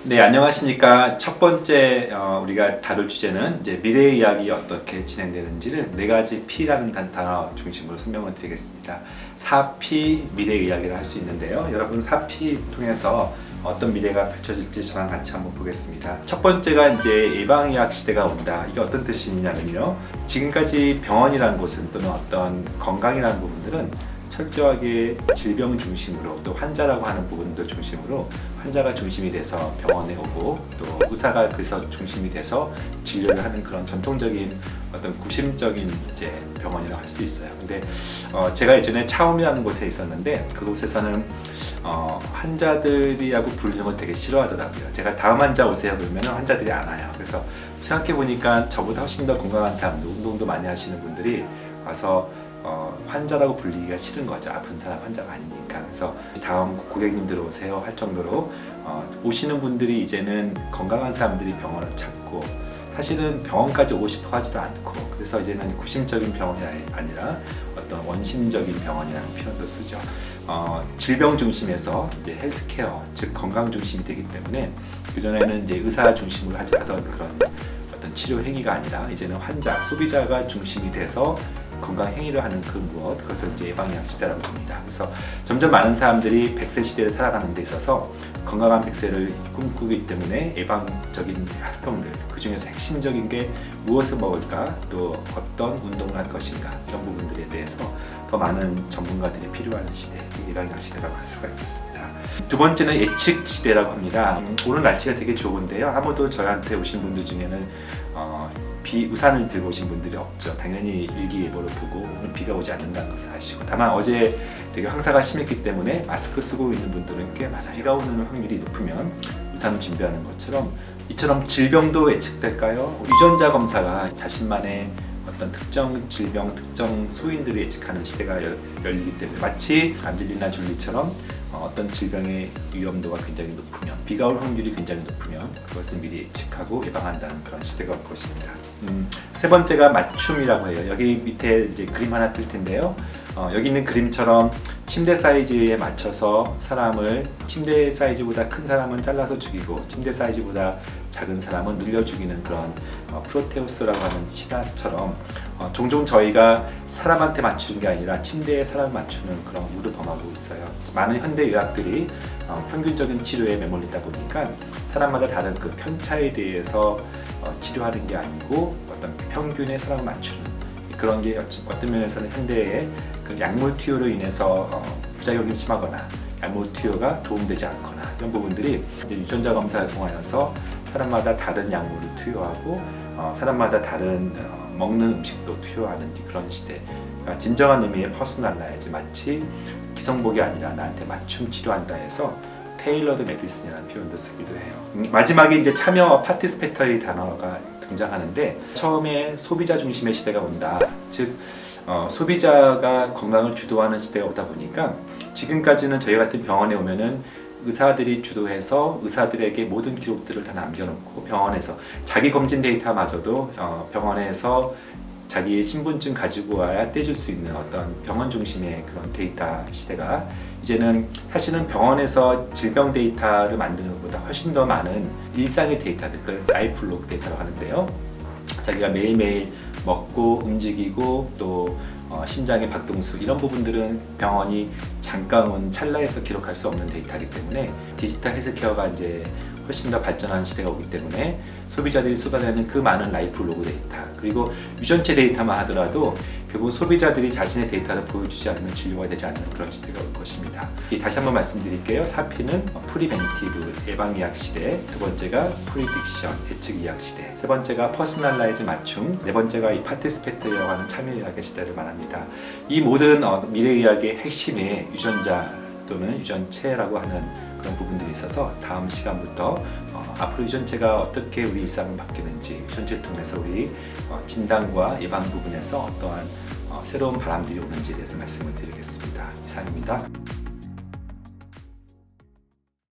네, 안녕하십니까. 첫 번째 우리가 다룰 주제는 이제 미래 이야기 어떻게 진행되는지를 네 가지 P라는 단어 중심으로 설명을 드리겠습니다. 4P 미래 이야기를 할 수 있는데요. 여러분 4P 통해서 어떤 미래가 펼쳐질지 저랑 같이 한번 보겠습니다. 첫 번째가 이제 예방의학 시대가 온다. 이게 어떤 뜻이냐면요. 지금까지 병원이라는 곳은 또는 어떤 건강이라는 부분들은 철저하게 질병 중심으로 또 환자라고 하는 부분도 중심으로 환자가 중심이 돼서 병원에 오고 또 의사가 그래서 중심이 돼서 진료를 하는 그런 전통적인 어떤 구심적인 이제 병원이라고 할 수 있어요. 근데 제가 예전에 차움이라는 곳에 있었는데 그곳에서는 환자들이라고 부르는 걸 되게 싫어하더라고요. 제가 다음 환자 오세요 그러면 환자들이 안 와요. 그래서 생각해 보니까 저보다 훨씬 더 건강한 사람들, 운동도 많이 하시는 분들이 와서 환자라고 불리기가 싫은 거죠. 아픈 사람 환자가 아니니까. 그래서 다음 고객님들 오세요 할 정도로 오시는 분들이 이제는 건강한 사람들이 병원을 찾고 사실은 병원까지 오고 싶어 하지도 않고 그래서 이제는 구심적인 병원이 아니라 어떤 원심적인 병원이라는 표현도 쓰죠. 질병 중심에서 이제 헬스케어 즉 건강 중심이 되기 때문에 그전에는 이제 의사 중심으로 하던 그런 어떤 치료 행위가 아니라 이제는 환자, 소비자가 중심이 돼서 건강 행위를 하는 그 무엇, 그것을 이제 예방의학 시대라고 합니다. 그래서 점점 많은 사람들이 100세 시대를 살아가는 데 있어서 건강한 100세를 꿈꾸기 때문에 예방적인 활동들, 그 중에서 핵심적인 게 무엇을 먹을까, 또 어떤 운동을 할 것인가 이런 부분들에 대해서 더 많은 전문가들이 필요한 시대, 예방의학 시대라고 할 수가 있겠습니다. 두 번째는 예측 시대라고 합니다. 오늘 날씨가 되게 좋은데요. 아무도 저한테 오신 분들 중에는 우산을 들고 오신 분들이 없죠. 당연히 일기예보를 보고 오늘 비가 오지 않는다는 것을 아시고 다만 어제 되게 황사가 심했기 때문에 마스크 쓰고 있는 분들은 꽤 많아요. 비가 오는 확률이 높으면 우산을 준비하는 것처럼 이처럼 질병도 예측될까요? 유전자 검사가 자신만의 어떤 특정 질병, 특정 소인들을 예측하는 시대가 열리기 때문에 마치 안젤리나 졸리처럼 어떤 질병의 위험도가 굉장히 높으면 비가 올 확률이 굉장히 높으면 그것을 미리 예측하고 예방한다는 그런 시대가 올 것입니다. 세 번째가 맞춤이라고 해요. 여기 밑에 이제 그림 하나 뜰 텐데요. 여기 있는 그림처럼 침대 사이즈에 맞춰서 사람을 침대 사이즈보다 큰 사람은 잘라서 죽이고 침대 사이즈보다 작은 사람은 늘려 죽이는 그런 프로테우스라고 하는 신화처럼 종종 저희가 사람한테 맞추는 게 아니라 침대에 사람을 맞추는 그런 우를 범하고 있어요. 많은 현대 의학들이 평균적인 치료에 매몰리다 보니까 사람마다 다른 그 편차에 대해서 치료하는 게 아니고 어떤 평균에 사람을 맞추는 그런 게 어떤 면에서는 현대의 그 약물 투여로 인해서 부작용이 심하거나 약물 투여가 도움되지 않거나 이런 부분들이 이제 유전자 검사를 통하여서 사람마다 다른 약물을 투여하고 사람마다 다른 먹는 음식도 투여하는 그런 시대. 그러니까 진정한 의미의 퍼스널라이즈 마치 기성복이 아니라 나한테 맞춤 치료한다 해서 테일러드 메디슨이라는 표현도 쓰기도 해요. 마지막에 이제 참여 파티스페터리 단어가 등장하는데 처음에 소비자 중심의 시대가 온다. 즉 소비자가 건강을 주도하는 시대가 오다 보니까 지금까지는 저희 같은 병원에 오면은 의사들이 주도해서 의사들에게 모든 기록들을 다 남겨놓고 병원에서 자기 검진 데이터마저도 병원에서 자기의 신분증 가지고 와야 떼줄 수 있는 어떤 병원 중심의 그런 데이터 시대가 이제는 사실은 병원에서 질병 데이터를 만드는 것보다 훨씬 더 많은 일상의 데이터들, 그걸 라이프 로그 데이터라고 하는데요. 자기가 매일매일 먹고 움직이고 또 심장의 박동수 이런 부분들은 병원이 잠깐 찰나에서 기록할 수 없는 데이터이기 때문에 디지털 헬스케어가 이제 훨씬 더 발전하는 시대가 오기 때문에 소비자들이 쏟아내는 그 많은 라이프 로그 데이터 그리고 유전체 데이터만 하더라도 결국 소비자들이 자신의 데이터를 보여주지 않으면 진료가 되지 않는 그런 시대가 올 것입니다. 다시 한번 말씀드릴게요. 4P는 프리벤티브 예방의학 시대, 두 번째가 프리딕션 예측의학 시대, 세 번째가 퍼스널라이즈 맞춤, 네 번째가 이 파티스페터리라고 하는 참여의학의 시대를 말합니다. 이 모든 미래의학의 핵심에 유전자 또는 유전체라고 하는 그런 부분들이 있어서 다음 시간부터 앞으로 유전체가 어떻게 우리 일상을 바뀌는지 유전체를 통해서 우리 진단과 예방 부분에서 어떠한 새로운 바람들이 오는지에 대해서 말씀을 드리겠습니다. 이상입니다.